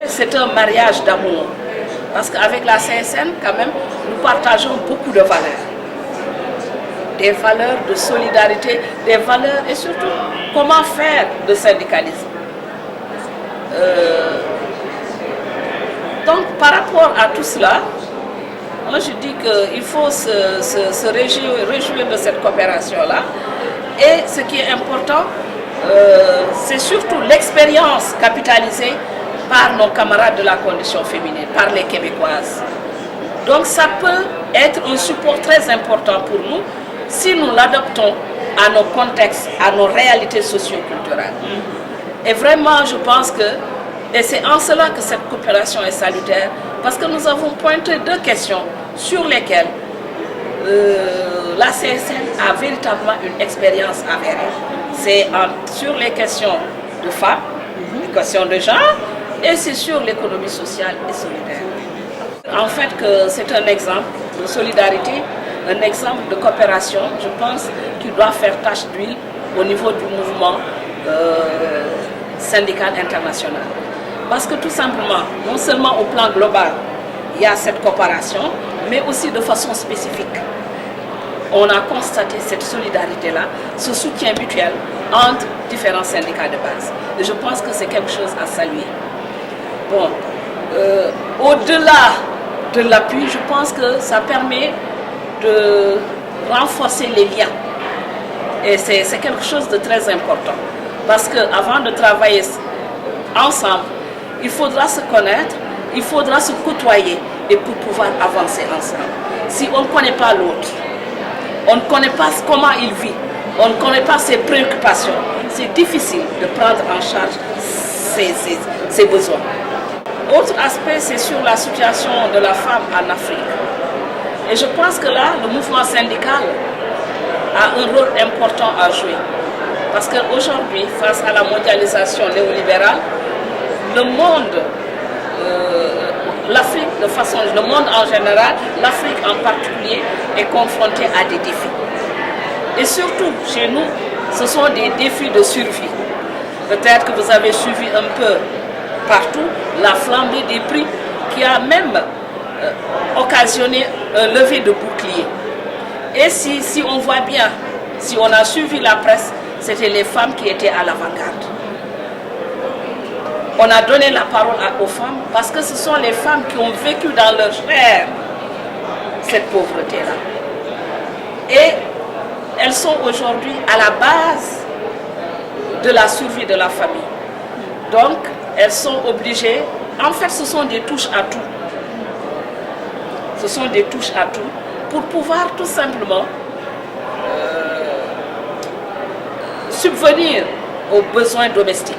C'est un mariage d'amour, parce qu'avec la CSN, quand même, nous partageons beaucoup de valeurs. Des valeurs de solidarité, des valeurs et surtout comment faire le syndicalisme. Donc par rapport à tout cela, moi je dis qu'il faut se réjouir de cette coopération-là. Et ce qui est important, c'est surtout l'expérience capitalisée par nos camarades de la condition féminine, par les Québécoises. Donc ça peut être un support très important pour nous si nous l'adoptons à nos contextes, à nos réalités socio-culturelles. Et vraiment, je pense que, et c'est en cela que cette coopération est salutaire, parce que nous avons pointé deux questions sur lesquelles la CSN a véritablement une expérience avérée. C'est sur les questions de femmes, les questions de genre, et c'est sur l'économie sociale et solidaire. En fait, que c'est un exemple de solidarité, un exemple de coopération, je pense, qui doit faire tache d'huile au niveau du mouvement syndical international. Parce que tout simplement, non seulement au plan global, il y a cette coopération, mais aussi de façon spécifique. On a constaté cette solidarité-là, ce soutien mutuel entre différents syndicats de base. Et je pense que c'est quelque chose à saluer. Bon, au-delà de l'appui, je pense que ça permet de renforcer les liens. Et c'est quelque chose de très important. Parce qu'avant de travailler ensemble, il faudra se connaître, il faudra se côtoyer et pour pouvoir avancer ensemble. Si on ne connaît pas l'autre, on ne connaît pas comment il vit, on ne connaît pas ses préoccupations, c'est difficile de prendre en charge ses besoins. Autre aspect, c'est sur la situation de la femme en Afrique. Et je pense que là, le mouvement syndical a un rôle important à jouer. Parce qu'aujourd'hui, face à la mondialisation néolibérale, le monde, l'Afrique de façon, le monde en général, l'Afrique en particulier, est confrontée à des défis. Et surtout, chez nous, ce sont des défis de survie. Peut-être que vous avez suivi un peu partout la flambée des prix qui a même occasionné un lever de bouclier. Et si on voit bien, si on a suivi la presse, c'était les femmes qui étaient à l'avant-garde. On a donné la parole aux femmes parce que ce sont les femmes qui ont vécu dans leur chair cette pauvreté-là. Et elles sont aujourd'hui à la base de la survie de la famille. Donc, elles sont obligées, en fait ce sont des touches à tout. Ce sont des touches à tout pour pouvoir tout simplement subvenir aux besoins domestiques.